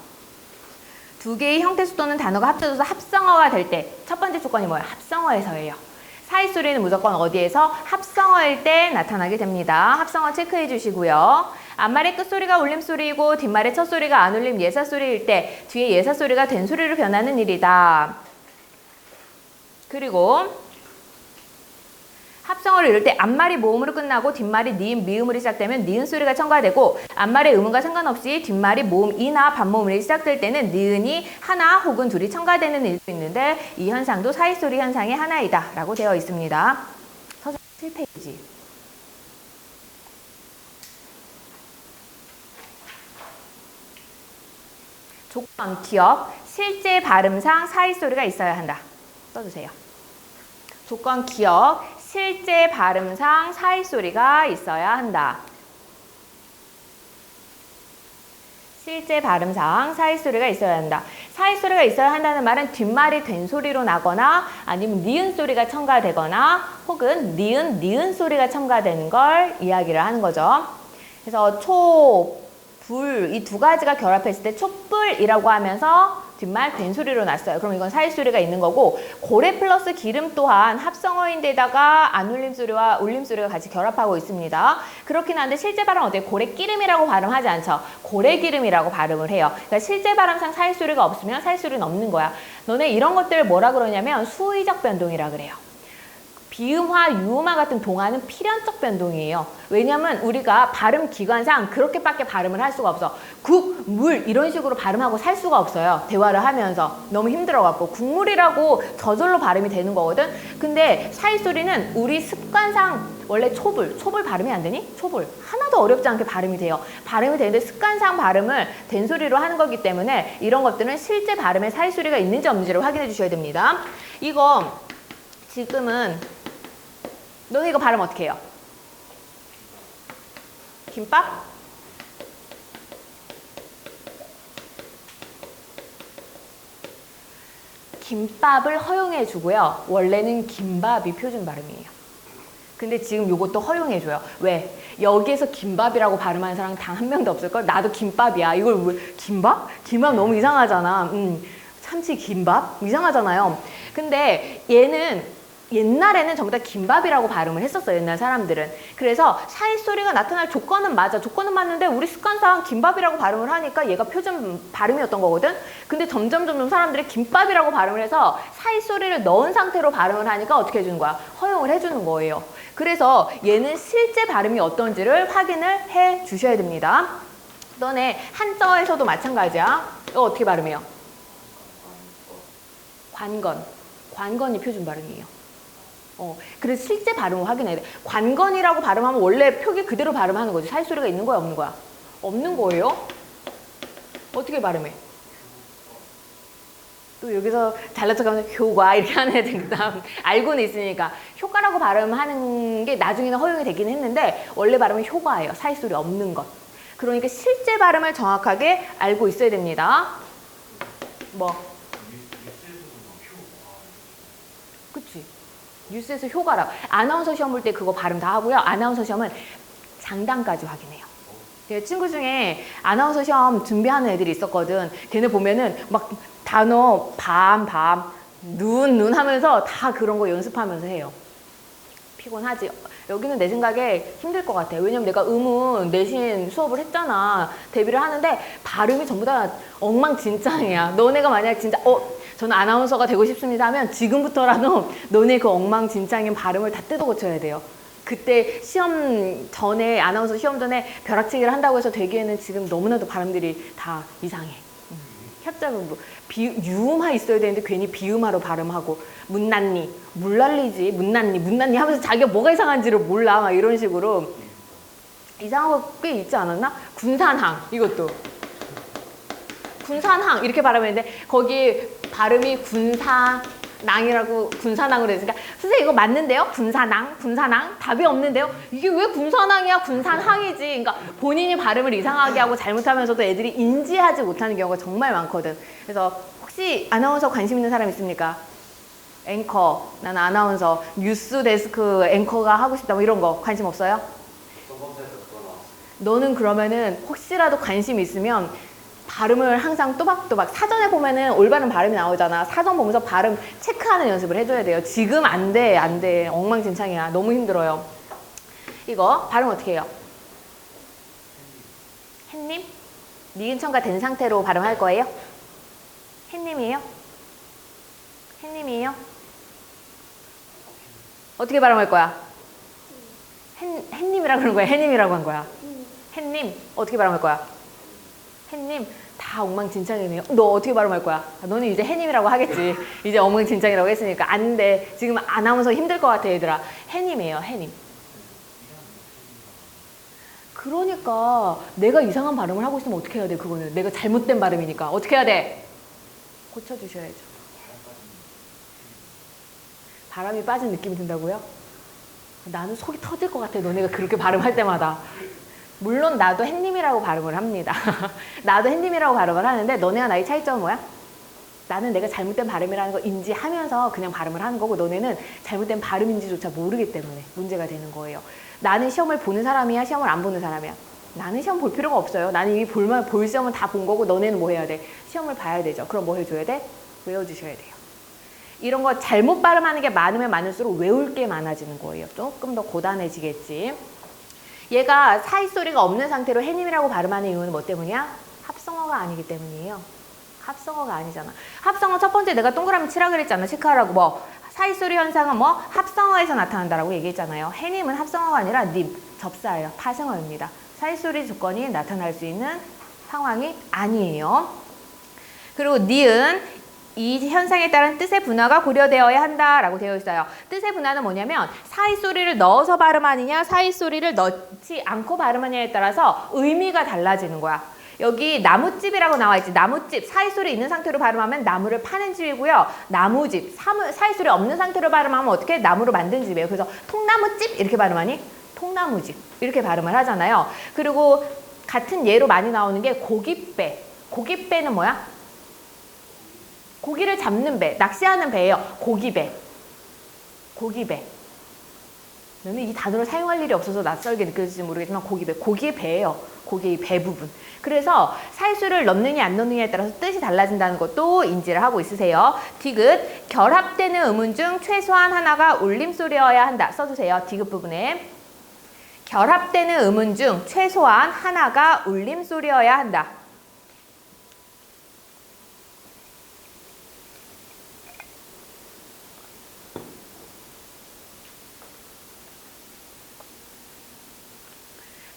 Speaker 1: 두 개의 형태수 또는 단어가 합쳐져서 합성어가 될 때 첫 번째 조건이 뭐예요? 합성어에서예요. 사이소리는 무조건 어디에서? 합성어일 때 나타나게 됩니다. 합성어 체크해 주시고요. 앞말의 끝소리가 울림소리이고 뒷말의 첫소리가 안울림 예사소리일 때 뒤에 예사소리가 된소리로 변하는 일이다. 그리고 합성어를 이룰 때 앞말이 모음으로 끝나고 뒷말이 니은, 미음으로 시작되면 니은 소리가 첨가되고 앞말의 음음과 상관없이 뒷말이 모음 이나 반모음으로 시작될 때는 니은이 하나 혹은 둘이 첨가되는 일도 있는데 이 현상도 사이소리 현상의 하나이다 라고 되어 있습니다. 서술 7페이지. 조건, 기억, 실제 발음상 사이소리가 있어야 한다. 써주세요. 조건, 기억, 실제 발음상 사이소리가 있어야 한다. 실제 발음상 사이소리가 있어야 한다. 사이소리가 있어야 한다는 말은 뒷말이 된소리로 나거나 아니면 니은 소리가 첨가되거나 혹은 니은 소리가 첨가되는 걸 이야기를 하는 거죠. 그래서 초, 불 이 두 가지가 결합했을 때 촛불이라고 하면서 뒷말 된소리로 났어요. 그럼 이건 사이소리가 있는 거고 고래 플러스 기름 또한 합성어인데다가 안울림소리와 울림소리가 같이 결합하고 있습니다. 그렇긴 한데 실제 발음 어때요? 고래기름이라고 발음하지 않죠. 고래기름이라고 발음을 해요. 그러니까 실제 발음상 사이소리가 없으면 사이소리는 없는 거야. 너네 이런 것들을 뭐라 그러냐면 수의적 변동이라 그래요. 비음화, 유음화 같은 동화는 필연적 변동이에요. 왜냐면 우리가 발음 기관상 그렇게밖에 발음을 할 수가 없어. 국, 물 이런 식으로 발음하고 살 수가 없어요. 대화를 하면서. 너무 힘들어갖고. 국물이라고 저절로 발음이 되는 거거든. 근데 사이소리는 우리 습관상 원래 초불 발음이 안 되니? 초불. 하나도 어렵지 않게 발음이 돼요. 발음이 되는데 습관상 발음을 된소리로 하는 거기 때문에 이런 것들은 실제 발음에 사이소리가 있는지 없는지를 확인해 주셔야 됩니다. 이거 지금은 너네 이거 발음 어떻게 해요? 김밥? 김밥을 허용해 주고요. 원래는 김밥이 표준 발음이에요. 근데 지금 요것도 허용해줘요. 왜? 여기에서 김밥이라고 발음하는 사람 단 한 명도 없을걸? 나도 김밥이야. 이걸 왜? 김밥? 김밥 너무 이상하잖아. 참치 김밥? 이상하잖아요. 근데 얘는 옛날에는 전부 다 김밥이라고 발음을 했었어요. 옛날 사람들은. 그래서 사이 소리가 나타날 조건은 맞아. 조건은 맞는데 우리 습관상 김밥이라고 발음을 하니까 얘가 표준 발음이었던 거거든. 근데 점점 사람들이 김밥이라고 발음을 해서 사이 소리를 넣은 상태로 발음을 하니까 어떻게 해주는 거야? 허용을 해주는 거예요. 그래서 얘는 실제 발음이 어떤지를 확인을 해 주셔야 됩니다. 너네 한자어에서도 마찬가지야. 이거 어떻게 발음해요? 관건. 관건이 표준 발음이에요. 그래서 실제 발음을 확인해야 돼. 관건이라고 발음하면 원래 표기 그대로 발음하는 거지. 사이 소리가 있는 거야, 없는 거야? 없는 거예요. 어떻게 발음해? 또 여기서 잘난 척하면 효과 이렇게 하는 애들 그다음 알고는 있으니까 효과라고 발음하는 게 나중에는 허용이 되긴 했는데 원래 발음은 효과예요. 사이 소리 없는 것. 그러니까 실제 발음을 정확하게 알고 있어야 됩니다. 뭐? 그치? 뉴스에서 효과라고. 아나운서 시험 볼 때 그거 발음 다 하고요. 아나운서 시험은 장단까지 확인해요. 제 친구 중에 아나운서 시험 준비하는 애들이 있었거든. 걔네 보면은 막 단어 밤 눈 하면서 다 그런 거 연습하면서 해요. 피곤하지. 여기는 내 생각에 힘들 것 같아. 왜냐면 내가 의문 내신 수업을 했잖아. 데뷔를 하는데 발음이 전부 다 엉망진창이야. 너네가 만약 진짜 저는 아나운서가 되고 싶습니다 하면 지금부터라도 너네 그 엉망진창인 발음을 다 뜯어 고쳐야 돼요. 그때 시험 전에 아나운서 시험 전에 벼락치기를 한다고 해서 되기에는 지금 너무나도 발음들이 다 이상해. 협작은 뭐 유음화 있어야 되는데 괜히 비음화로 발음하고 문난니 물난리지 문난니 하면서 자기가 뭐가 이상한지를 몰라 막 이런 식으로 이상한 거 꽤 있지 않았나? 군산항 이것도 군산항 이렇게 발음했는데 거기 발음이 군산항이라고 군산항으로 했으니까 선생님 이거 맞는데요? 군산항 답이 없는데요? 이게 왜 군산항이야? 군산항이지. 그러니까 본인이 발음을 이상하게 하고 잘못하면서도 애들이 인지하지 못하는 경우가 정말 많거든. 그래서 혹시 아나운서 관심 있는 사람 있습니까? 앵커, 나는 아나운서, 뉴스 데스크 앵커가 하고 싶다 뭐 이런 거 관심 없어요? 너는 그러면은 혹시라도 관심 있으면 발음을 항상 또박또박 사전에 보면은 올바른 발음이 나오잖아. 사전 보면서 발음 체크하는 연습을 해줘야 돼요. 지금 안 돼. 엉망진창이야. 너무 힘들어요. 이거 발음 어떻게 해요? 햇님? 니은천가 된 상태로 발음할 거예요? 햇님이에요? 햇님이에요? 어떻게 발음할 거야? 햇님이라고 그러는 거야? 햇님이라고 한 거야? 햇님 어떻게 발음할 거야? 햇님 다 엉망진창이네요. 너 어떻게 발음할 거야? 너는 이제 햇님이라고 하겠지. 이제 엉망진창이라고 했으니까. 안 돼. 지금 아나운서 힘들 것 같아 얘들아. 햇님이에요. 햇님. 그러니까 내가 이상한 발음을 하고 있으면 어떻게 해야 돼? 그거는 내가 잘못된 발음이니까. 어떻게 해야 돼? 고쳐주셔야죠. 바람이 빠진 느낌이 든다고요? 나는 속이 터질 것 같아. 너네가 그렇게 발음할 때마다. 물론 나도 햇님이라고 발음을 합니다. 나도 햇님이라고 발음을 하는데 너네와 나의 차이점은 뭐야? 나는 내가 잘못된 발음이라는 거 인지하면서 그냥 발음을 하는 거고 너네는 잘못된 발음인지조차 모르기 때문에 문제가 되는 거예요. 나는 시험을 보는 사람이야? 시험을 안 보는 사람이야? 나는 시험 볼 필요가 없어요. 나는 이미 볼 시험은 다 본 거고 너네는 뭐 해야 돼? 시험을 봐야 되죠. 그럼 뭐 해줘야 돼? 외워주셔야 돼요. 이런 거 잘못 발음하는 게 많으면 많을수록 외울 게 많아지는 거예요. 조금 더 고단해지겠지. 얘가 사이 소리가 없는 상태로 햇님이라고 발음하는 이유는 뭐 때문이야? 합성어가 아니기 때문이에요. 합성어가 아니잖아. 합성어 첫 번째 내가 동그라미 치라 그랬잖아. 체크하라고. 뭐 사이 소리 현상은 뭐 합성어에서 나타난다라고 얘기했잖아요. 햇님은 합성어가 아니라 님, 접사예요. 파생어입니다. 사이 소리 조건이 나타날 수 있는 상황이 아니에요. 그리고 니은 이 현상에 따른 뜻의 분화가 고려되어야 한다라고 되어 있어요. 뜻의 분화는 뭐냐면 사이 소리를 넣어서 발음하느냐 사이 소리를 넣지 않고 발음하느냐에 따라서 의미가 달라지는 거야. 여기 나무집이라고 나와 있지. 나무집, 사이 소리 있는 상태로 발음하면 나무를 파는 집이고요. 나무집, 사이 소리 없는 상태로 발음하면 어떻게? 나무로 만든 집이에요. 그래서 통나무집 이렇게 발음하니? 통나무집 이렇게 발음을 하잖아요. 그리고 같은 예로 많이 나오는 게 고깃배. 고깃배는 뭐야? 고기를 잡는 배, 낚시하는 배예요. 고기배. 고기배. 너는 이 단어를 사용할 일이 없어서 낯설게 느껴질지 모르겠지만 고기의 배예요. 고기의 배 부분. 그래서 살수를 넣느냐 안 넣느냐에 따라서 뜻이 달라진다는 것도 인지를 하고 있으세요. 디귿, 결합되는 음운 중 최소한 하나가 울림소리여야 한다. 써주세요. 디귿 부분에. 결합되는 음운 중 최소한 하나가 울림소리여야 한다.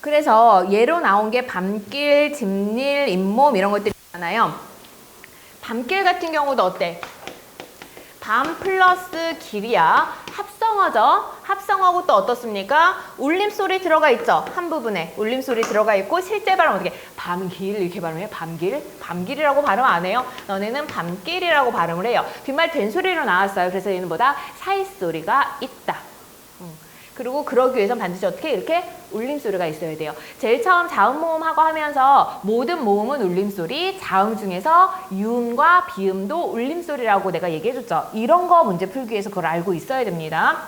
Speaker 1: 그래서 예로 나온 게 밤길, 집일, 잇몸 이런 것들이 있잖아요. 밤길 같은 경우도 어때? 밤 플러스 길이야. 합성어죠. 합성어고 또 어떻습니까? 울림소리 들어가 있죠. 한 부분에 울림소리 들어가 있고 실제 발음 어떻게? 밤길 이렇게 발음해요. 밤길? 밤길이라고 발음 안 해요. 너네는 밤길이라고 발음을 해요. 뒷말 된소리로 나왔어요. 그래서 얘는 뭐다? 사이소리가 있다. 그리고 그러기 위해선 반드시 어떻게 이렇게 울림소리가 있어야 돼요. 제일 처음 자음 모음하고 하면서 모든 모음은 울림소리, 자음 중에서 유음과 비음도 울림소리라고 내가 얘기해줬죠. 이런 거 문제 풀기 위해서 그걸 알고 있어야 됩니다.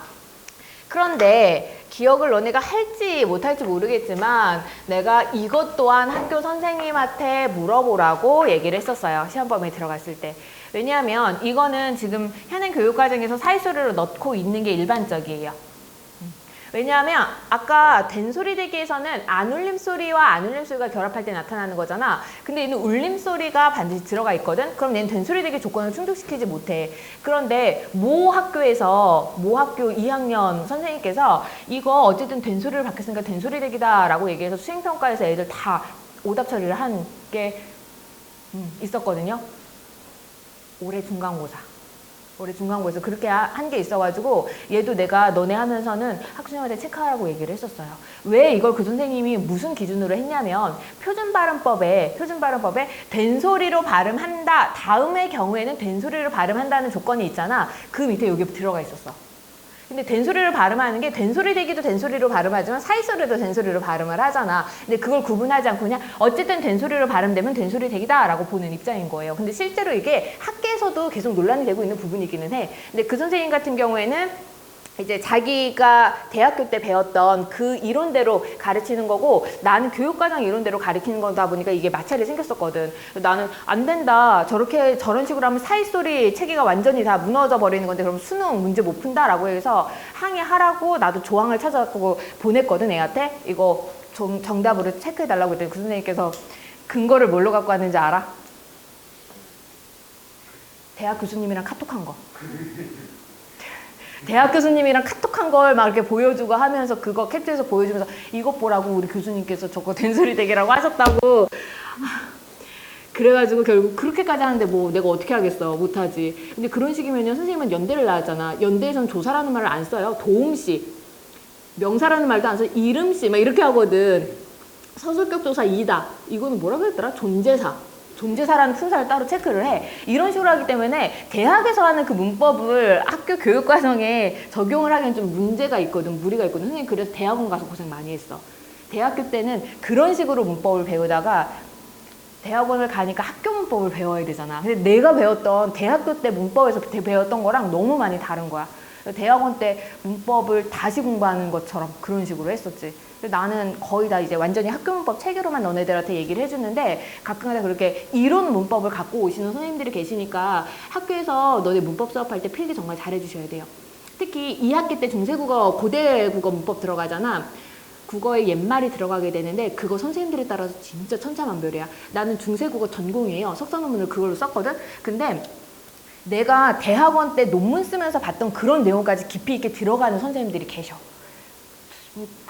Speaker 1: 그런데 기억을 너네가 할지 못할지 모르겠지만 내가 이것 또한 학교 선생님한테 물어보라고 얘기를 했었어요. 시험 범위에 들어갔을 때. 왜냐하면 이거는 지금 현행 교육과정에서 사이소리로 넣고 있는 게 일반적이에요. 왜냐하면 아까 된소리 대기에서는 안울림소리와 안울림소리가 결합할 때 나타나는 거잖아. 근데 얘는 울림소리가 반드시 들어가 있거든. 그럼 얘는 된소리 대기 조건을 충족시키지 못해. 그런데 모 학교 2학년 선생님께서 이거 어쨌든 된소리를 받겠으니까 된소리 대기다 라고 얘기해서 수행평가에서 애들 다 오답 처리를 한 게 있었거든요. 올해 중간고에서 그렇게 한 게 있어가지고 얘도 내가 너네 하면서는 학생한테 체크하라고 얘기를 했었어요. 왜 이걸 그 선생님이 무슨 기준으로 했냐면 표준발음법에 된소리로 발음한다. 다음의 경우에는 된소리로 발음한다는 조건이 있잖아. 그 밑에 여기 들어가 있었어. 근데 된소리를 발음하는 게 된소리 대기도 된소리로 발음하지만 사이소리도 된소리로 발음을 하잖아. 근데 그걸 구분하지 않고 그냥 어쨌든 된소리로 발음되면 된소리 대기다라고 보는 입장인 거예요. 근데 실제로 이게 학계에서도 계속 논란이 되고 있는 부분이기는 해. 근데 그 선생님 같은 경우에는 이제 자기가 대학교 때 배웠던 그 이론대로 가르치는 거고 나는 교육과정 이론대로 가르치는 거다 보니까 이게 마찰이 생겼었거든. 나는 안 된다. 저런 식으로 하면 사이소리 체계가 완전히 다 무너져 버리는 건데 그럼 수능 문제 못 푼다라고 해서 항의하라고 나도 조항을 찾아갖고 보냈거든 애한테. 이거 좀 정답으로 체크해달라고 했더니 그 선생님께서 근거를 뭘로 갖고 왔는지 알아? 대학 교수님이랑 카톡한 거. 대학 교수님이랑 카톡한 걸 막 이렇게 보여주고 하면서 그거 캡처해서 보여주면서 이것 보라고 우리 교수님께서 저거 된소리 대기라고 하셨다고. 그래가지고 결국 그렇게까지 하는데 뭐 내가 어떻게 하겠어. 못하지. 근데 그런 식이면요 선생님은 연대를 나왔잖아. 연대에서는 조사라는 말을 안 써요. 도움시. 명사라는 말도 안 써요. 이름시 막 이렇게 하거든. 서술격 조사 2다. 이거는 뭐라고 했더라? 존재사라는 순서를 따로 체크를 해. 이런 식으로 하기 때문에 대학에서 하는 그 문법을 학교 교육과정에 적용을 하기엔 좀 문제가 있거든. 무리가 있거든. 선생님 그래서 대학원 가서 고생 많이 했어. 대학교 때는 그런 식으로 문법을 배우다가 대학원을 가니까 학교 문법을 배워야 되잖아. 근데 내가 배웠던 대학교 때 문법에서 배웠던 거랑 너무 많이 다른 거야. 대학원 때 문법을 다시 공부하는 것처럼 그런 식으로 했었지. 나는 거의 다 이제 완전히 학교 문법 체계로만 너네들한테 얘기를 해주는데 가끔가다 그렇게 이론 문법을 갖고 오시는 선생님들이 계시니까 학교에서 너네 문법 수업할 때 필기 정말 잘해주셔야 돼요. 특히 2학기 때 중세국어, 고대국어 문법 들어가잖아. 국어에 옛말이 들어가게 되는데 그거 선생님들에 따라서 진짜 천차만별이야. 나는 중세국어 전공이에요. 석사 논문을 그걸로 썼거든. 근데 내가 대학원 때 논문 쓰면서 봤던 그런 내용까지 깊이 있게 들어가는 선생님들이 계셔.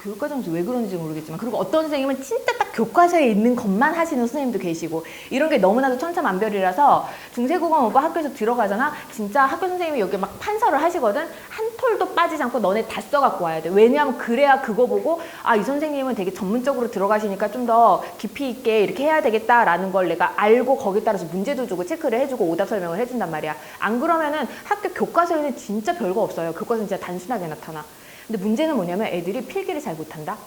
Speaker 1: 교육과정에서 왜 그런지 모르겠지만 그리고 어떤 선생님은 진짜 딱 교과서에 있는 것만 하시는 선생님도 계시고 이런 게 너무나도 천차만별이라서 중세국어 문법 학교에서 들어가잖아. 진짜 학교 선생님이 여기 막 판서를 하시거든. 한 톨도 빠지지 않고 너네 다 써갖고 와야 돼. 왜냐하면 그래야 그거 보고 아, 이 선생님은 되게 전문적으로 들어가시니까 좀 더 깊이 있게 이렇게 해야 되겠다라는 걸 내가 알고 거기에 따라서 문제도 주고 체크를 해주고 오답 설명을 해준단 말이야. 안 그러면은 학교 교과서에는 진짜 별거 없어요. 교과서는 진짜 단순하게 나타나. 근데 문제는 뭐냐면 애들이 필기를 잘 못한다.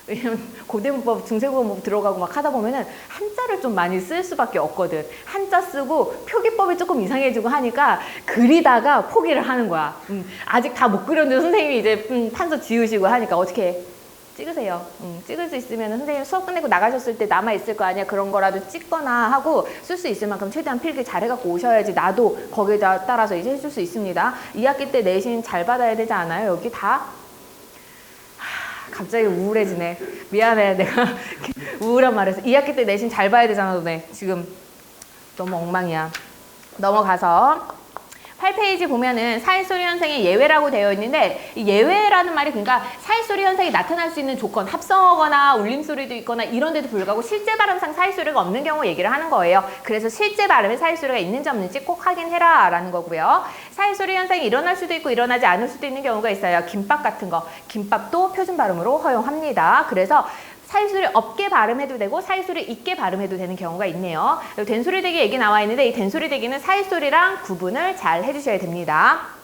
Speaker 1: 왜냐면 고대문법, 중세국어문법 들어가고 막 하다 보면은 한자를 좀 많이 쓸 수밖에 없거든. 한자 쓰고 표기법이 조금 이상해지고 하니까 그리다가 포기를 하는 거야. 아직 다 못 그렸는데 선생님이 이제 판서 지우시고 하니까 어떻게 해? 찍으세요. 찍을 수 있으면 선생님 수업 끝내고 나가셨을 때 남아있을 거 아니야. 그런 거라도 찍거나 하고 쓸 수 있을 만큼 최대한 필기 잘해갖고 오셔야지 나도 거기에 따라서 이제 해줄 수 있습니다. 2학기 때 내신 잘 받아야 되지 않아요? 여기 다? 갑자기 우울해지네. 미안해. 내가 우울한 말해서 2학기 때 내신 잘 봐야 되잖아. 너네 지금 너무 엉망이야. 넘어가서 8페이지 보면은 사회소리 현상의 예외라고 되어 있는데 이 예외라는 말이 그러니까 사회소리 현상이 나타날 수 있는 조건, 합성어거나 울림소리도 있거나 이런 데도 불구하고 실제 발음상 사회소리가 없는 경우 얘기를 하는 거예요. 그래서 실제 발음에 사회소리가 있는지 없는지 꼭 확인해라 라는 거고요. 사회소리 현상이 일어날 수도 있고 일어나지 않을 수도 있는 경우가 있어요. 김밥 같은 거. 김밥도 표준 발음으로 허용합니다. 그래서 사회소리 없게 발음해도 되고 사회소리 있게 발음해도 되는 경우가 있네요. 된소리 대기 얘기 나와 있는데 이 된소리 대기는 사회소리랑 구분을 잘 해주셔야 됩니다.